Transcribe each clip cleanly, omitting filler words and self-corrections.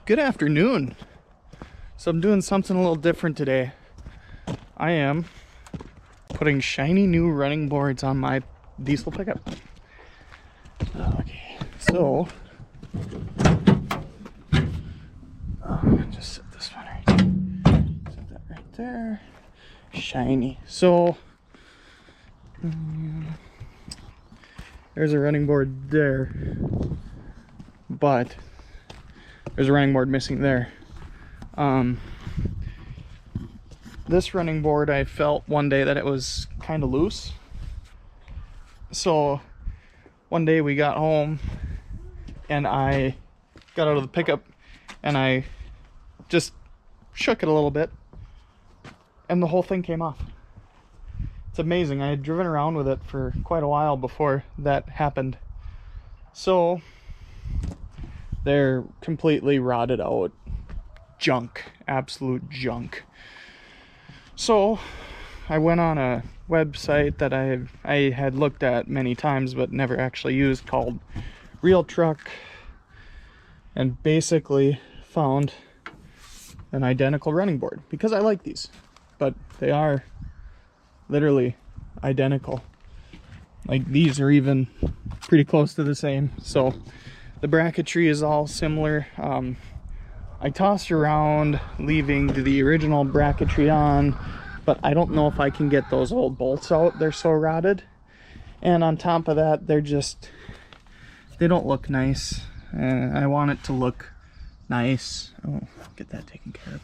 Good afternoon. So I'm doing something a little different today. I am putting shiny new running boards on my diesel pickup. Okay, so just set this one right. Set that right there. Shiny. So there's a running board there, but there's a running board missing there. This running board, I felt one day that it was kind of loose. So one day we got home and I got out of the pickup and I just shook it a little bit and the whole thing came off. It's amazing. I had driven around with it for quite a while before that happened. So they're completely rotted out. Junk. Absolute junk. So I went on a website that I had looked at many times but never actually used, called Real Truck, and basically found an identical running board because I like these, but they are literally identical. Like, these are even pretty close to the same. So the bracketry is all similar. I tossed around leaving the original bracketry on, but I don't know if I can get those old bolts out. They're so rotted. And on top of that, they don't look nice. I want it to look nice. Oh, get that taken care of.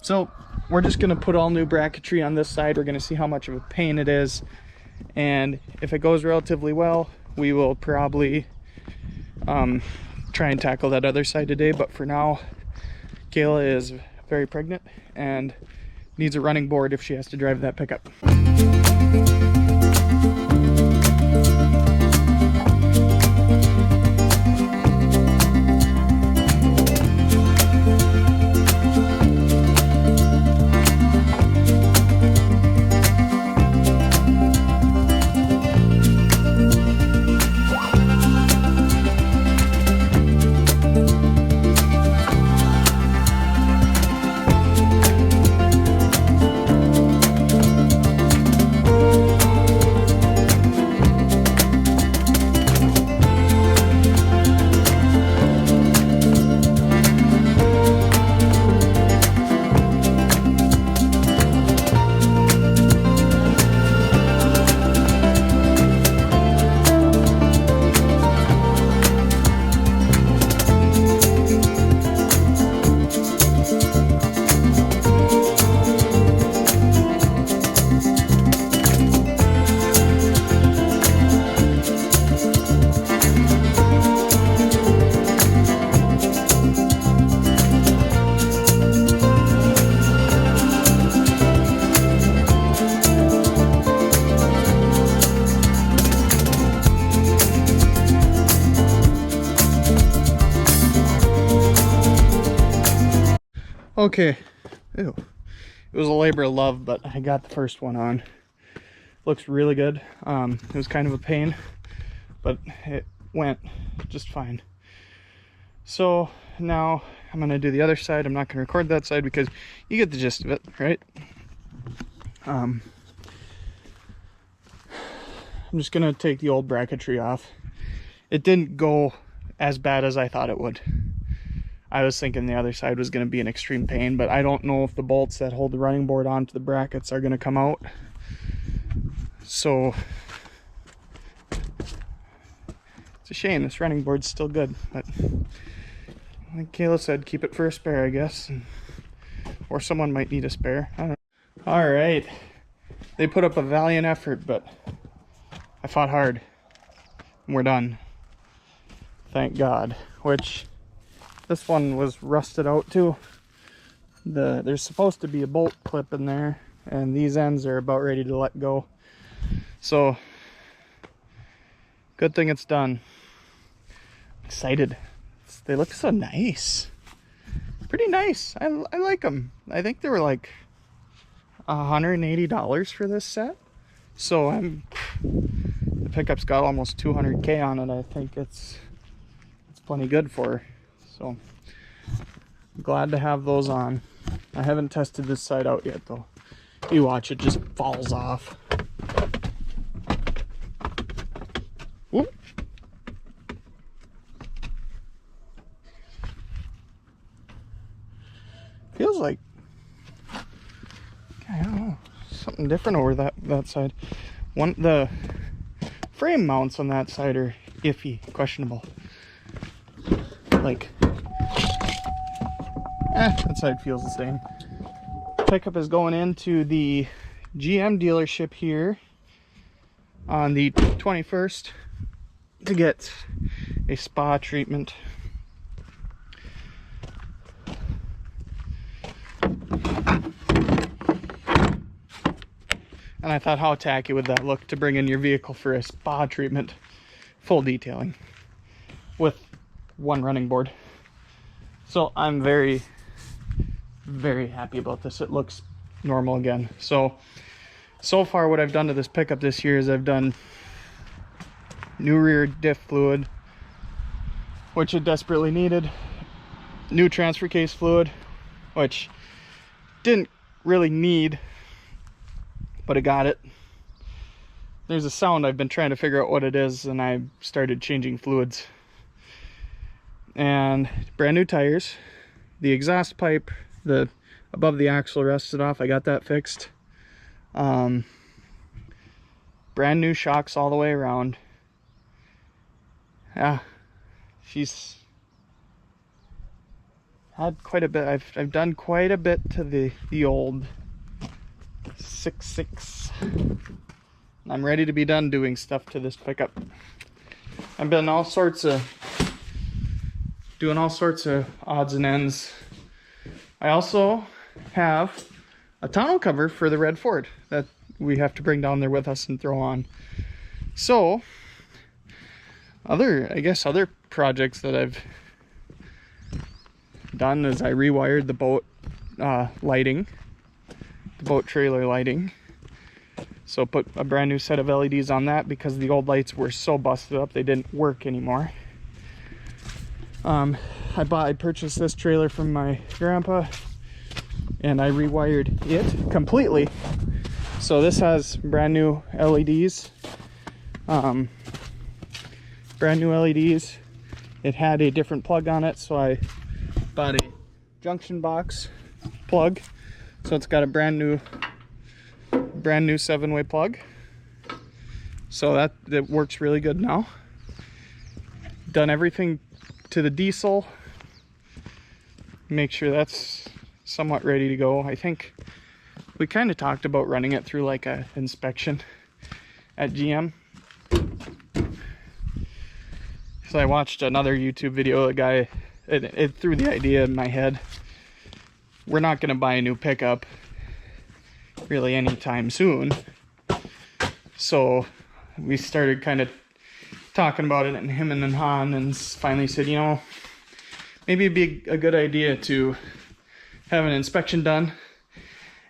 So we're just gonna put all new bracketry on this side. We're gonna see how much of a pain it is. And if it goes relatively well, we will probably try and tackle that other side today. But for now, Kayla is very pregnant and needs a running board if she has to drive that pickup. Okay, ew. It was a labor of love, but I got the first one on. Looks really good. It was kind of a pain, but it went just fine. So now I'm gonna do the other side. I'm not gonna record that side because you get the gist of it, right? I'm just gonna take the old bracketry off. It didn't go as bad as I thought it would. I was thinking the other side was going to be an extreme pain, but I don't know if the bolts that hold the running board onto the brackets are going to come out. So it's a shame. This running board's still good, but like Kayla said, keep it for a spare, I guess. And or someone might need a spare. I don't know. All right. They put up a valiant effort, but I fought hard. And we're done. Thank God. Which, this one was rusted out too. There's supposed to be a bolt clip in there, and these ends are about ready to let go. So, good thing it's done. Excited. They look so nice. Pretty nice. I like them. I think they were like $180 for this set. So the pickup's got almost 200K on it. I think it's plenty good for her. So I'm glad to have those on. I haven't tested this side out yet though. You watch, it just falls off. Whoop. Feels like, I don't know, something different over that side. The frame mounts on that side are iffy, questionable. Like, that side feels the same. Pickup is going into the GM dealership here on the 21st to get a spa treatment. And I thought, how tacky would that look to bring in your vehicle for a spa treatment, full detailing, with one running board. So I'm very, very happy about this. It looks normal again. So far what I've done to this pickup this year is I've done new rear diff fluid, which it desperately needed, new transfer case fluid, which didn't really need, but I got it. There's a sound, I've been trying to figure out what it is, and I started changing fluids. And brand new tires. The exhaust pipe, the above the axle rusted off, I got that fixed. Brand new shocks all the way around. Yeah, she's had quite a bit. I've done quite a bit to the old 6.6. I'm ready to be done doing stuff to this pickup. I've been doing all sorts of odds and ends. I also have a tonneau cover for the red Ford that we have to bring down there with us and throw on. So other projects that I've done is I rewired the boat lighting, the boat trailer lighting. So put a brand new set of LEDs on that because the old lights were so busted up they didn't work anymore. I purchased this trailer from my grandpa and I rewired it completely. So this has brand new LEDs. Brand new LEDs. It had a different plug on it, so I bought a junction box plug. So it's got a brand new 7-way plug. So that works really good now. Done everything to the diesel. Make sure that's somewhat ready to go. I think we kind of talked about running it through like a inspection at GM. So I watched another YouTube video, a guy, it threw the idea in my head. We're not going to buy a new pickup really anytime soon. So we started kind of talking about it, and him and Han and finally said, you know, maybe it'd be a good idea to have an inspection done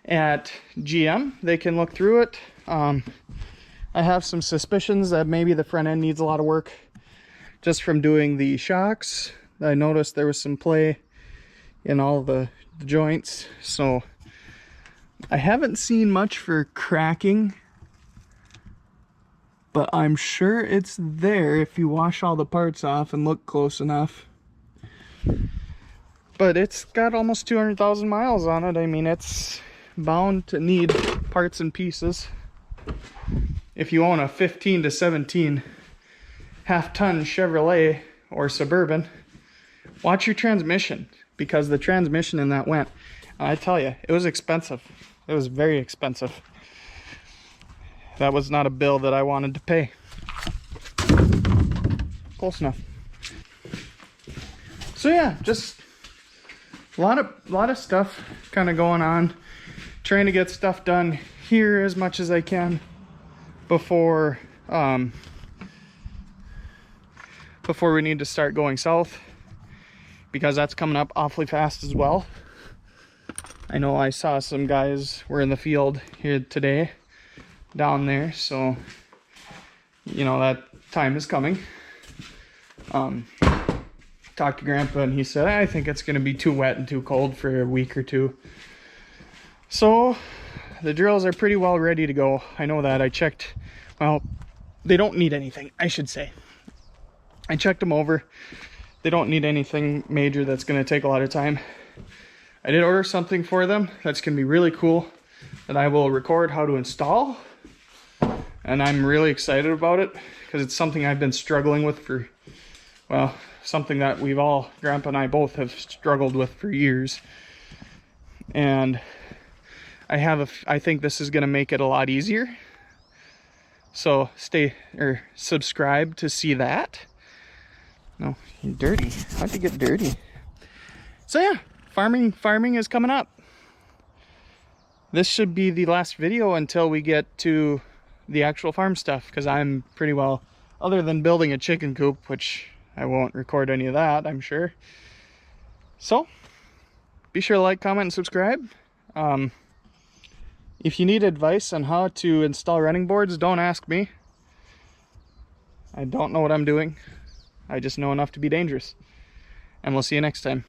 at GM. They can look through it. I have some suspicions that maybe the front end needs a lot of work just from doing the shocks. I noticed there was some play in all the joints, so I haven't seen much for cracking, but I'm sure it's there if you wash all the parts off and look close enough. But it's got almost 200,000 miles on it. I mean, it's bound to need parts and pieces. If you own a 15 to 17 half-ton Chevrolet or Suburban, watch your transmission, because the transmission in that went I tell you, it was expensive. It was very expensive. That was not a bill that I wanted to pay. Close enough. So yeah, just a lot of stuff kind of going on. Trying to get stuff done here as much as I can before we need to start going south, because that's coming up awfully fast as well. I know I saw some guys were in the field here today down there, so you know that time is coming. Talked to Grandpa and he said, I think it's going to be too wet and too cold for a week or two. So the drills are pretty well ready to go. I know that. I checked. Well, they don't need anything, I should say. I checked them over. They don't need anything major that's going to take a lot of time. I did order something for them that's going to be really cool that I will record how to install. And I'm really excited about it because it's something I've been struggling with for, well, something that we've all, Grandpa and I both have struggled with for years. And I think this is going to make it a lot easier. So subscribe to see that. No, you're dirty. How'd you get dirty? So yeah, farming is coming up. This should be the last video until we get to the actual farm stuff, because I'm pretty well, other than building a chicken coop, which I won't record any of that, I'm sure. So be sure to like, comment, and subscribe. If you need advice on how to install running boards, don't ask me. I don't know what I'm doing. I just know enough to be dangerous. And we'll see you next time.